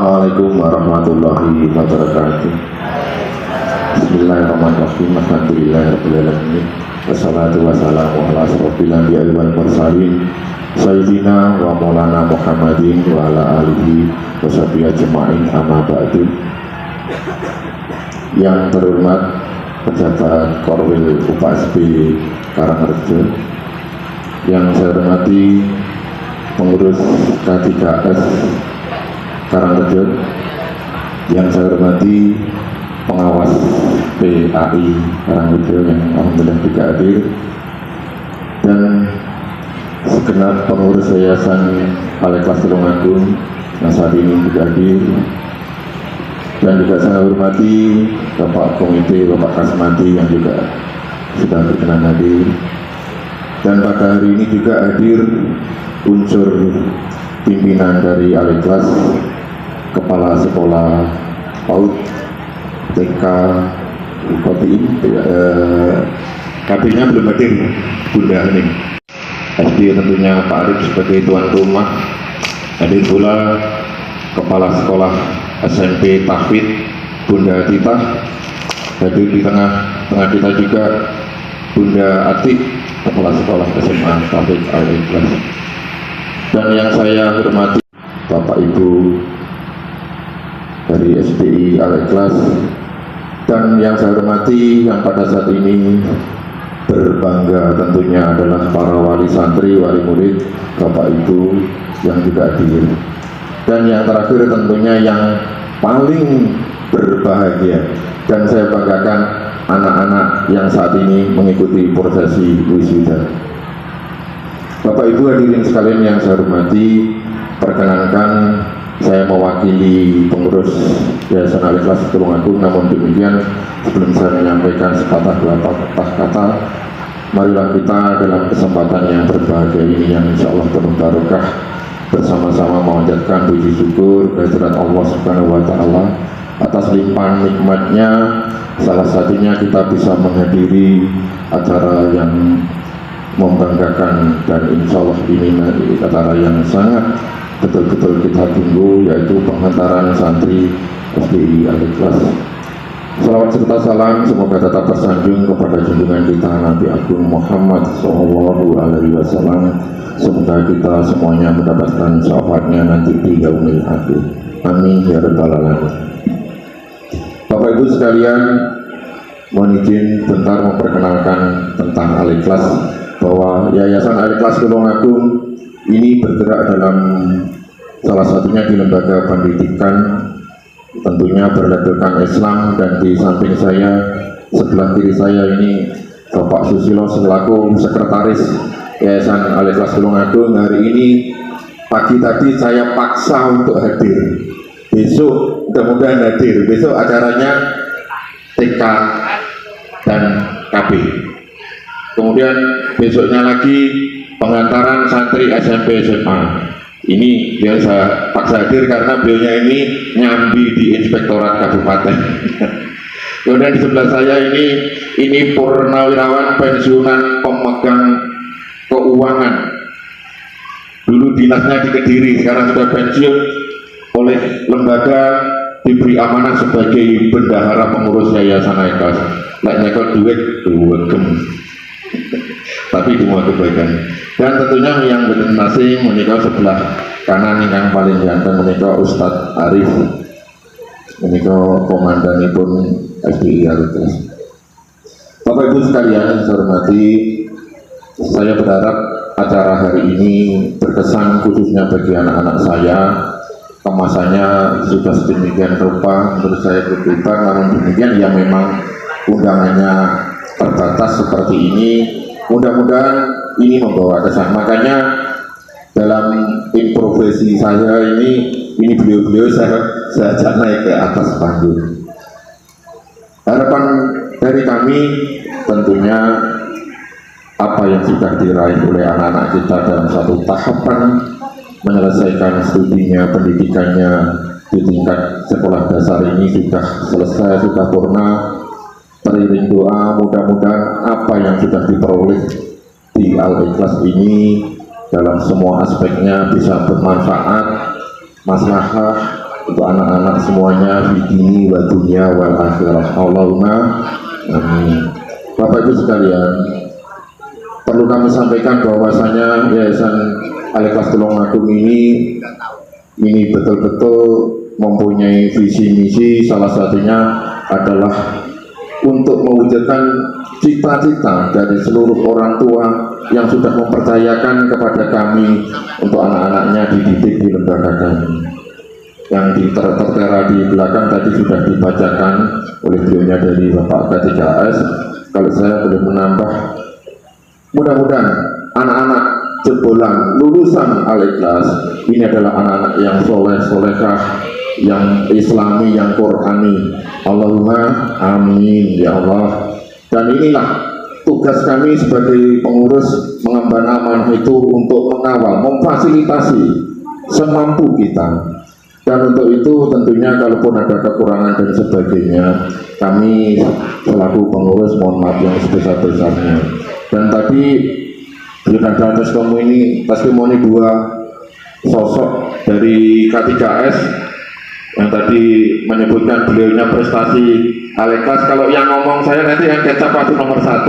Assalamualaikum warahmatullahi wabarakatuh. Bismillahirrahmanirrahim. Alhamdulillahirrahmanirrahim. Wassalatu wassalamu ala asrofil anbiya'i wal mursalin Sayyidina wa maulana Muhammadin wa ala alihi wa sahbihi ajma'in, amma ba'du. Yang terhormat pejabat Korwil UPSB Karangrejo, yang saya hormati pengurus K3S Karangrejo, yang saya hormati pengawas PAI Karangrejo yang alhamdulillah juga hadir, dan segenap pengurus Yayasan Al-Ikhlas Tulungagung yang saat ini juga hadir, dan juga saya hormati Bapak Komite, Bapak Kasmati yang juga sudah berkenan hadir. Dan pada hari ini juga hadir unsur pimpinan dari Al-Ikhlas, Kepala Sekolah PAUD, TK, Kotim, KP-nya belum hadir, Bunda Hening. SD tentunya Pak Arif sebagai tuan rumah, hadir pula Kepala Sekolah SMP Tahfidz, Bunda Tita, hadir di tengah kita juga Bunda Atik, Kepala Sekolah SMA Tahfidz Al-Ikhlas. Dan yang saya hormati Bapak Ibu dari SDI Al-Ikhlas, dan yang saya hormati yang pada saat ini berbangga tentunya adalah para wali santri, wali murid, Bapak Ibu yang juga hadir. Dan yang terakhir tentunya yang paling berbahagia dan saya banggakan, anak-anak yang saat ini mengikuti prosesi wisuda. Bapak Ibu hadirin sekalian yang saya hormati, perkenankan saya mewakili pengurus Yayasan Al-Ikhlas Tulungagung. Namun demikian, sebelum saya menyampaikan sepatah dua patah kata, marilah kita dalam kesempatan yang berbahagia ini yang insya Allah penuh barokah bersama-sama memanjatkan puji syukur kehadirat Allah Subhanahu wa Ta'ala atas limpahan nikmatnya. Salah satunya kita bisa menghadiri acara yang membanggakan, dan insya Allah ini acara yang sangat betul-betul kita tunggu, yaitu penghantaran santri SDI Al-Ikhlas. Salawat serta salam semoga tetap tersanjung kepada junjungan kita Nabi Agung Muhammad SAW. Semoga kita semuanya mendapatkan syafaatnya nanti di yaumil akhir. Amin ya rabbal alamin. Bapak Ibu sekalian, mohon izin bentar memperkenalkan tentang Al-Ikhlas, bahwa Yayasan Al-Ikhlas Tulungagung ini bergerak dalam salah satunya di lembaga pendidikan, tentunya berlabelkan Islam. Dan di samping saya, sebelah kiri saya ini Bapak Susilo selaku sekretaris Yayasan Al-Ikhlas Tulungagung. Hari ini pagi tadi saya paksa untuk hadir, besok mudah-mudahan hadir. Besok acaranya TK dan KB, kemudian besoknya lagi pengantaran santri SMP SMA. Ini yang saya paksa hadir karena beliaunya ini nyambi di Inspektorat Kabupaten. Kemudian di sebelah saya ini purnawirawan pensiunan pemegang keuangan. Dulu dinasnya di Kediri, sekarang sudah pensiun oleh lembaga, diberi amanah sebagai bendahara pengurus Yayasan Al-Ikhlas. Lek nyekot duit duwegem, tapi semua kebaikan. Dan tentunya yang betul nasi menikah sebelah kanan yang paling ganteng menikah Ustadz Arif, menikah komandanipun SDI Al-Ikhlas. Bapak Ibu sekalian yang saya hormati, saya berharap acara hari ini berkesan khususnya bagi anak-anak saya. Kemasannya sudah sedemikian rupa, menurut saya berkelipan. Namun demikian, ya memang undangannya terbatas seperti ini. Mudah-mudahan ini membawa kesan. Makanya dalam improvisasi saya ini beliau-beliau saya ajak naik ke atas panggung. Harapan dari kami tentunya apa yang sudah diraih oleh anak-anak kita dalam satu tahapan menyelesaikan studinya, pendidikannya di tingkat sekolah dasar ini sudah selesai, sudah purna. Teriring doa, mudah-mudahan apa yang sudah diperoleh di Al-Ikhlas ini dalam semua aspeknya bisa bermanfaat, maslahah untuk anak semuanya di dini wa dunya wal akhirah. Allahumma amin. Bapak Ibu sekalian, perlu kami sampaikan bahwasanya Yayasan Al-Ikhlas Tulungagung ini betul-betul mempunyai visi misi, salah satunya adalah untuk mewujudkan cita-cita dari seluruh orang tua yang sudah mempercayakan kepada kami untuk anak-anaknya dididik di lembaga kami. Yang tertera di belakang tadi sudah dibacakan oleh beliaunya dari Bapak K3S. Kalau saya boleh menambah, mudah-mudahan anak-anak jebolan lulusan Al-Ikhlas ini adalah anak-anak yang soleh-solehah, yang islami, yang qur'ani. Allahumma amin ya Allah. Dan inilah tugas kami sebagai pengurus mengemban amanah itu, untuk mengawal, memfasilitasi semampu kita. Dan untuk itu tentunya kalaupun ada kekurangan dan sebagainya, kami selaku pengurus mohon maaf yang sebesar-besarnya. Dan tadi sudah ada testimoni dua sosok dari K3S yang tadi menyebutkan beliaunya prestasi Al-Ikhlas. Kalau yang ngomong saya nanti yang kecap pasti nomor 1.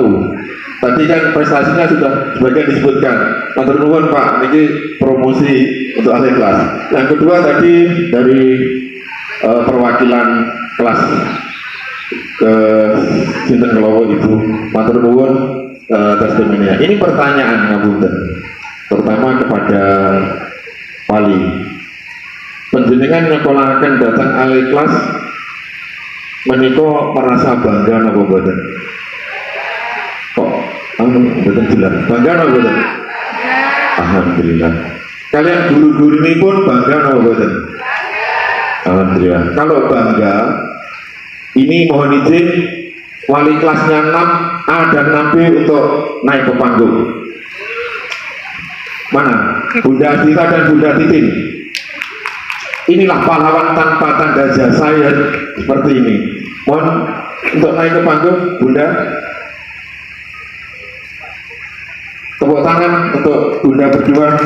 Tadi kan prestasinya sudah sebagian disebutkan. Matur nuwun Pak, ini promosi untuk Al-Ikhlas. Yang kedua tadi dari perwakilan kelas ke Sinten Kelowo Ibu, matur nuwun testimoninya. Ini pertanyaan ngapunten, terutama kepada wali. Panjenengan nyekolahaken datang Al-Ikhlas menika merasa bangga napa boten? Kok boten jelas. Bangga napa boten? Alhamdulillah. Kalian guru-guru ini pun bangga napa boten? Alhamdulillah. Kalau bangga, ini mohon izin wali kelasnya 6A dan 6B untuk naik ke panggung. Mana? Bunda Asita dan Bunda Titin. Inilah pahlawan tanpa tanda jasa ya, seperti ini. Mohon untuk naik ke panggung, Bunda. Tepuk tangan untuk Bunda berdua.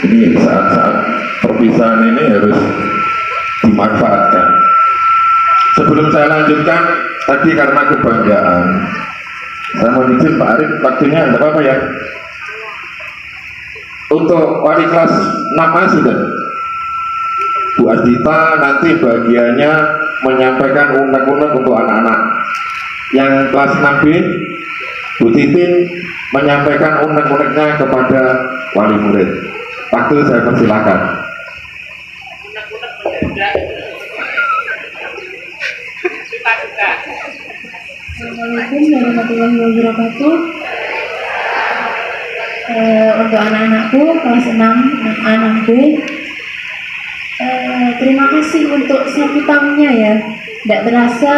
Ini saat-saat perpisahan ini harus dimanfaatkan. Sebelum saya lanjutkan, tadi karena kebanggaan, saya mau izin Pak Arif, waktunya tidak apa-apa ya. Untuk wali kelas 6A sudah Bu Ardita nanti bagiannya menyampaikan unek-unek untuk anak-anak. Yang kelas 6B Bu Titin menyampaikan unek-uneknya kepada wali murid. Waktu saya persilakan. Assalamualaikum warahmatullahi wabarakatuh. Untuk anak-anakku kelas 6 A 6B, terima kasih untuk 1 tahunnya ya. Tidak terasa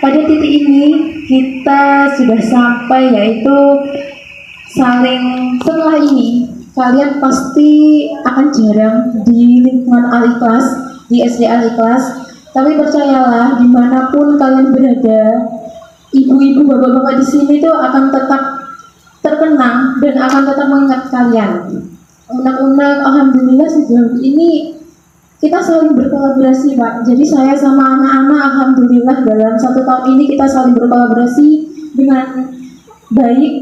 pada titik ini kita sudah sampai, yaitu saling setelah ini kalian pasti akan jarang di lingkungan Al-Ikhlas, di SD Al-Ikhlas. Tapi percayalah, dimanapun kalian berada, ibu-ibu, bapak-bapak di sini tuh akan tetap terkenang dan akan tetap mengingat kalian. Unek-unek, alhamdulillah sejauh ini kita saling berkolaborasi Pak. Jadi saya sama anak-anak alhamdulillah dalam 1 tahun ini kita saling berkolaborasi dengan baik.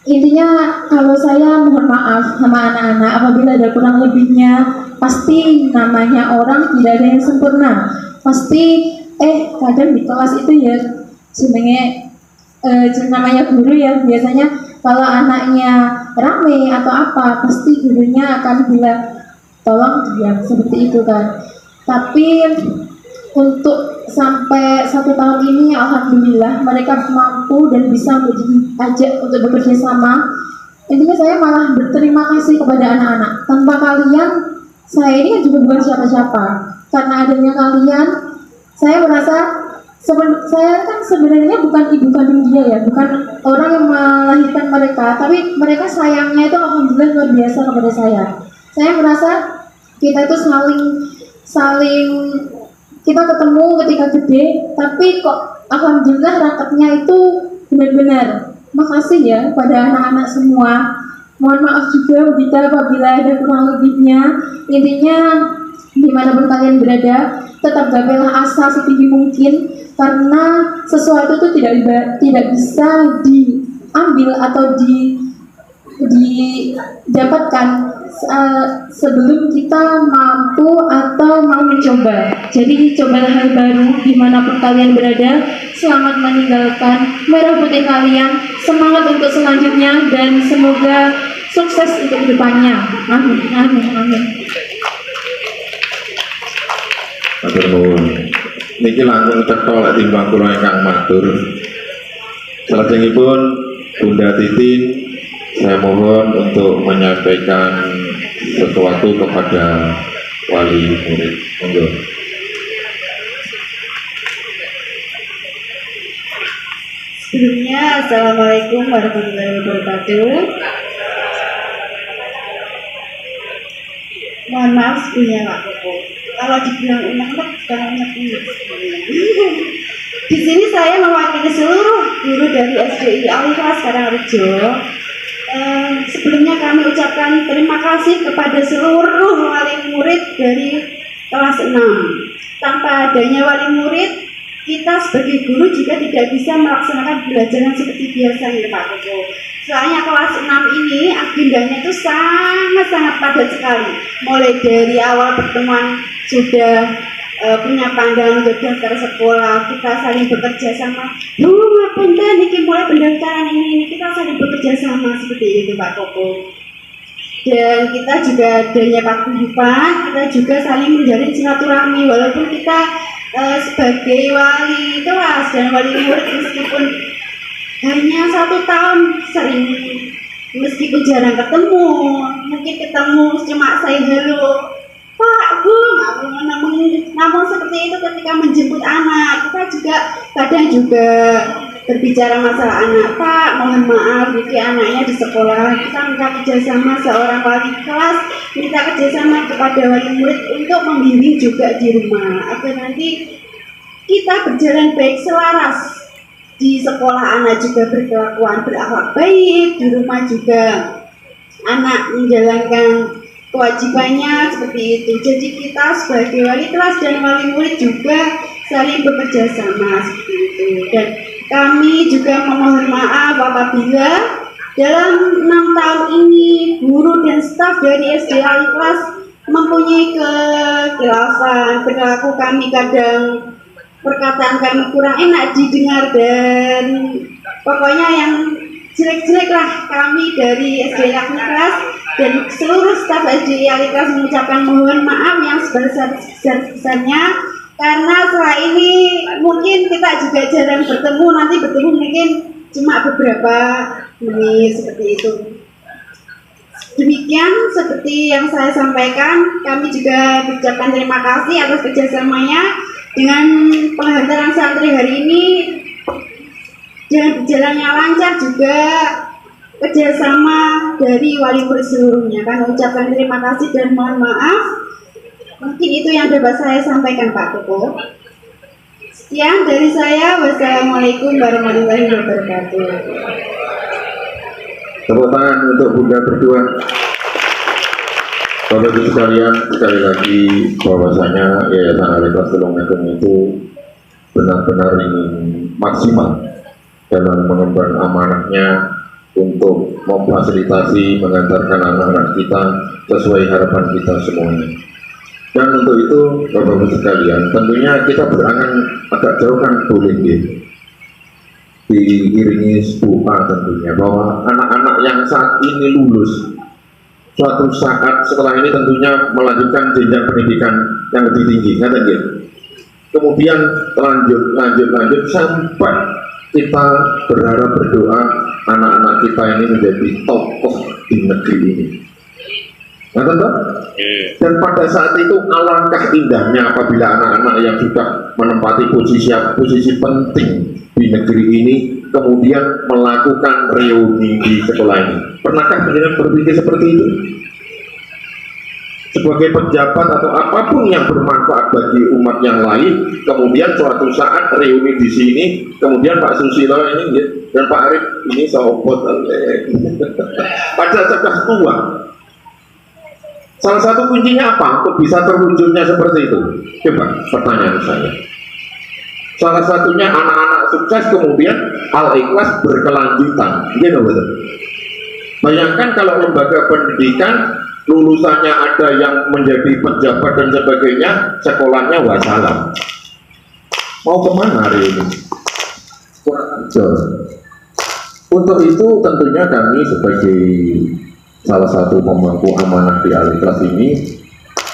Intinya kalau saya mohon maaf sama anak-anak apabila ada kurang lebihnya. Pasti namanya orang tidak ada yang sempurna. Pasti kadang di kelas itu ya sebenarnya namanya guru ya, biasanya kalau anaknya rame atau apa pasti gurunya akan bilang tolong diam, seperti itu kan. Tapi untuk sampai 1 tahun ini alhamdulillah mereka mampu dan bisa diajak untuk bekerja sama. Intinya saya malah berterima kasih kepada anak-anak. Tanpa kalian saya ini juga bukan siapa-siapa. Karena adanya kalian, saya merasa saya kan sebenarnya bukan ibu kandung dia ya, bukan orang yang melahirkan mereka, tapi mereka sayangnya itu alhamdulillah luar biasa kepada saya. Saya merasa kita itu saling kita ketemu ketika gede, tapi kok alhamdulillah rakatnya itu benar-benar. Makasih ya pada anak-anak semua. Mohon maaf juga Bunda apabila ada kurang lebihnya. Intinya dimanapun kalian berada, tetap gapailah asa setinggi mungkin, karena sesuatu itu tidak bisa diambil atau didapatkan sebelum kita mampu atau mau mencoba. Jadi cobalah hal baru dimanapun kalian berada. Selamat meninggalkan merah putih kalian. Semangat untuk selanjutnya dan semoga sukses untuk kedepannya. Amin, amin, amin. Matur nuwun. Niki langkung cetha lek timbang kula ingkang matur. Salajengipun Bunda Titin, saya mohon untuk menyampaikan sesuatu kepada wali murid. Monggo. Sebelumnya, Assalamualaikum warahmatullahi wabarakatuh. Mohon maaf sebelumnya Pak Koko. Kalau dibilang unek-unek, bukan unek-unek. Di sini saya mewakili seluruh guru dari SDI Alifah Karangrejo. Sebelumnya kami ucapkan terima kasih kepada seluruh wali murid dari kelas 6. Tanpa adanya wali murid, kita sebagai guru juga tidak bisa melaksanakan pembelajaran seperti biasanya Pak Koko. Soalnya kelas 6 ini agendanya itu sangat padat sekali. Mulai dari awal pertemuan sudah punya pandangan untuk daftar sekolah, kita saling bekerja sama. Ngapunten niki mulai pendaftaran ini kita saling bekerja sama seperti itu Pak Koko. Dan kita juga adanya paguyuban, kita juga saling menjalin silaturahmi walaupun kita sebagai wali kelas dan wali murid meskipun hanya 1 tahun sering, meskipun jarang ketemu, mungkin ketemu cuma saya halo Pak, Bu, namun seperti itu ketika menjemput anak, kita juga kadang juga berbicara masalah anak. Pak, mohon maaf, Vicky anaknya di sekolah, kita minta kerjasama seorang wali kelas, minta kerjasama kepada wali murid untuk membimbing juga di rumah, agar nanti kita berjalan baik selaras. Di sekolah anak juga berkelakuan berakhlak baik, di rumah juga anak menjalankan kewajibannya seperti itu. Jadi kita sebagai wali kelas dan wali murid juga saling bekerja sama seperti itu. Dan kami juga memohon maaf apabila dalam 6 tahun ini guru dan staf dari SD Alifah mempunyai kekhilafan, perilaku kami kadang perkataan kami kurang enak didengar dan pokoknya yang jelek-jelek lah. Kami dari SD Alifah dan seluruh staf SD Alifah mengucapkan mohon maaf yang sebesar-besarnya, karena setelah ini mungkin kita juga jarang bertemu, nanti bertemu mungkin cuma beberapa menit seperti itu. Demikian seperti yang saya sampaikan, kami juga mengucapkan terima kasih atas kerjasamanya dengan penghantaran santri hari ini dan berjalannya lancar juga kerjasama dari wali murid seluruhnya. Kami ucapkan terima kasih dan mohon maaf. Mungkin itu yang dapat saya sampaikan Pak Koko. Sekian dari saya. Wassalamualaikum warahmatullahi wabarakatuh. Tepuk tangan untuk Bunda berdua. Bapak Ibu sekalian, sekali lagi bahwasanya Yayasan Alifah Tulungagung itu benar-benar ingin maksimal dalam mengemban amanahnya untuk memfasilitasi mengantarkan anak-anak kita sesuai harapan kita semuanya. Dan untuk itu Bapak Ibu sekalian, tentunya kita berangan agak jauh kan boleh diiringi doa tentunya bahwa anak-anak yang saat ini lulus suatu saat setelah ini tentunya melanjutkan jenjang pendidikan yang lebih tinggi, kemudian lanjut sampai kita berharap berdoa anak-anak kita ini menjadi tokoh di negeri ini. Dan pada saat itu alangkah indahnya apabila anak-anak yang sudah menempati posisi penting di negeri ini kemudian melakukan reuni di sekolah ini. Pernahkah kalian berpikir seperti itu? sebagai pejabat atau apapun yang bermanfaat bagi umat yang lain, kemudian suatu saat reuni di sini, kemudian Pak Susilo ini dan Pak Arif ini sahabat pada sudah tua. Salah satu kuncinya apa untuk bisa terwujudnya seperti itu? Coba pertanyaan saya. Salah satunya anak-anak sukses kemudian al-ikhlas berkelanjutan. Gitu betul. Bayangkan kalau lembaga pendidikan lulusannya ada yang menjadi pejabat dan sebagainya, sekolahnya wassalam. Mau kemana hari ini? Kurang ajar. Untuk itu tentunya kami sebagai salah satu pemangku amanah di Al-Ikhlas ini,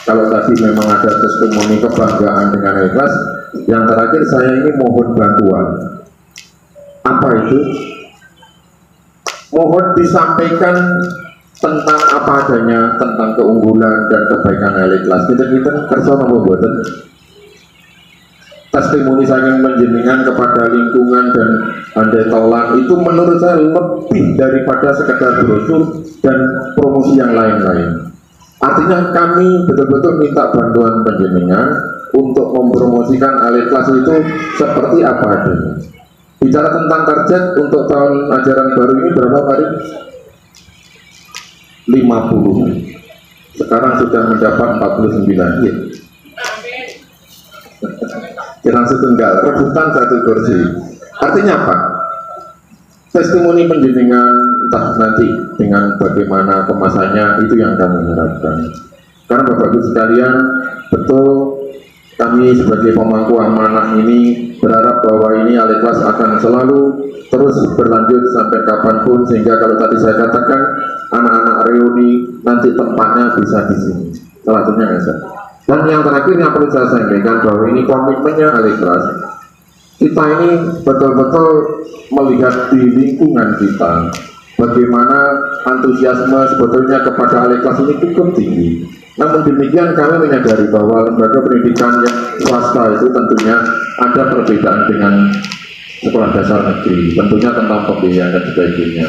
kalau tadi memang ada testimoni kebanggaan dengan Al-Ikhlas, yang terakhir saya ini mohon bantuan. Apa itu? Mohon disampaikan tentang apa adanya, tentang keunggulan dan kebaikan Al-Ikhlas. Kita kerja membuat testimoni saya menjenengan kepada lingkungan dan andai taulan itu menurut saya lebih daripada sekedar brosur dan promosi yang lain-lain. Artinya kami betul-betul minta bantuan penjenengan untuk mempromosikan Al-Ikhlas itu seperti apa adanya. Bicara tentang target untuk tahun ajaran baru ini berapa kali? 50. Sekarang sudah mendapat 49. Iya. Jangan setunggal, rebutan satu kursi. Artinya apa? Testimoni penjenengan entah nanti dengan bagaimana kemasannya itu yang kami harapkan. Karena Bapak Ibu sekalian, betul kami sebagai pemangku amanah ini berharap bahwa ini Al-Ikhlas akan selalu terus berlanjut sampai kapanpun, sehingga kalau tadi saya katakan anak-anak reuni nanti tempatnya bisa di sini. Salah satunya ya. Dan yang terakhir yang perlu saya sampaikan bahwa ini komitmennya Al-Ikhlas. Kita ini betul-betul melihat di lingkungan kita bagaimana antusiasme sebetulnya kepada Al-Ikhlas ini cukup tinggi. Namun demikian kami menyadari bahwa lembaga pendidikan yang swasta itu tentunya ada perbedaan dengan sekolah dasar negeri, tentunya tentang pembiayaan dan sebagainya.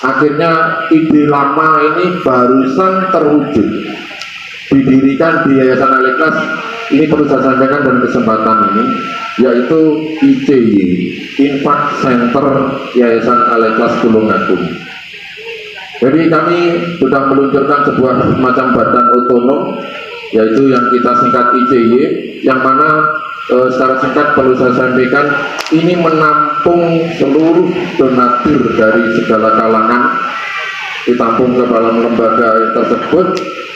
Akhirnya ide lama ini barusan terwujud, didirikan di Yayasan Al-Ikhlas. Ini perlu saya sampaikan dalam kesempatan ini, yaitu ICY, Impact Center Yayasan Al-Ikhlas Tulungagung. Jadi kami sudah meluncurkan sebuah semacam badan otonom, yaitu yang kita singkat ICY, yang mana secara singkat perlu saya sampaikan ini menampung seluruh donatur dari segala kalangan, ditampung ke dalam lembaga tersebut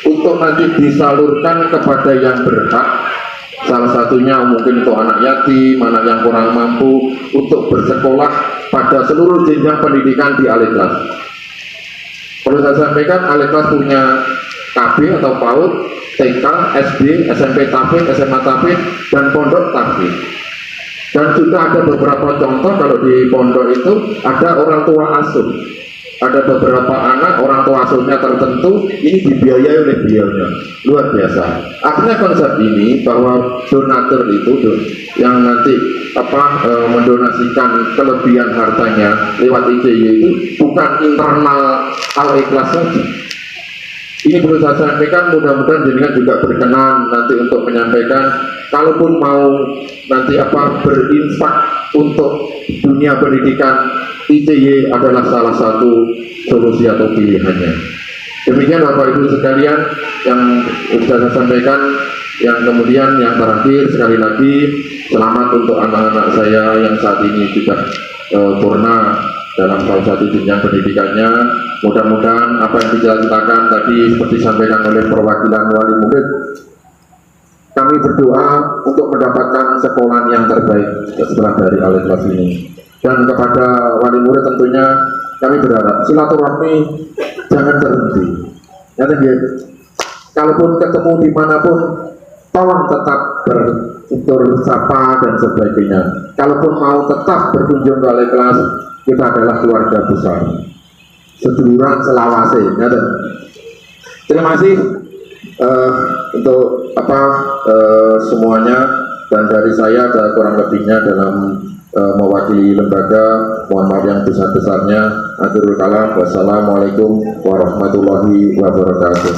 untuk nanti disalurkan kepada yang berhak. Salah satunya mungkin untuk anak yatim, anak yang kurang mampu, untuk bersekolah pada seluruh jenjang pendidikan di Al-Ikhlas. Perlu saya sampaikan, Al-Ikhlas punya KB atau PAUD, TK, SD, SMP Tahfidz, SMA Tahfidz, dan pondok Tahfidz. Dan juga ada beberapa contoh kalau di pondok itu ada orang tua asuh. Ada beberapa anak orang tua asuhnya tertentu ini dibiayai oleh beliaunya, luar biasa. Akhirnya konsep ini bahwa donatur itu yang nanti mendonasikan kelebihan hartanya lewat ICY itu bukan internal Al-Ikhlas saja. Ini perlu saya sampaikan, mudah-mudahan jenengan juga berkenan nanti untuk menyampaikan, kalaupun mau nanti berinfak untuk dunia pendidikan, ICY adalah salah satu solusi atau pilihannya. Demikian Bapak Ibu sekalian yang sudah saya sampaikan. Yang kemudian yang terakhir, sekali lagi selamat untuk anak-anak saya yang saat ini sudah purna dalam salah satu jenjang pendidikannya. Mudah-mudahan apa yang diceritakan tadi seperti disampaikan oleh perwakilan wali murid, kami berdoa untuk mendapatkan sekolah yang terbaik setelah dari Al-Ikhlas ini. Dan kepada wali murid tentunya kami berharap silaturahmi jangan berhenti. Kalaupun ketemu dimanapun, tolong tetap bertutur sapa dan sebagainya. Kalaupun mau tetap berkunjung ke Al-Ikhlas, kita adalah keluarga besar, seduluran selawase. Terima kasih untuk semuanya, dan dari saya ada kurang lebihnya dalam mewakili lembaga, mohon maaf yang besar-besarnya. Akhirul kalam, wassalamualaikum warahmatullahi wabarakatuh.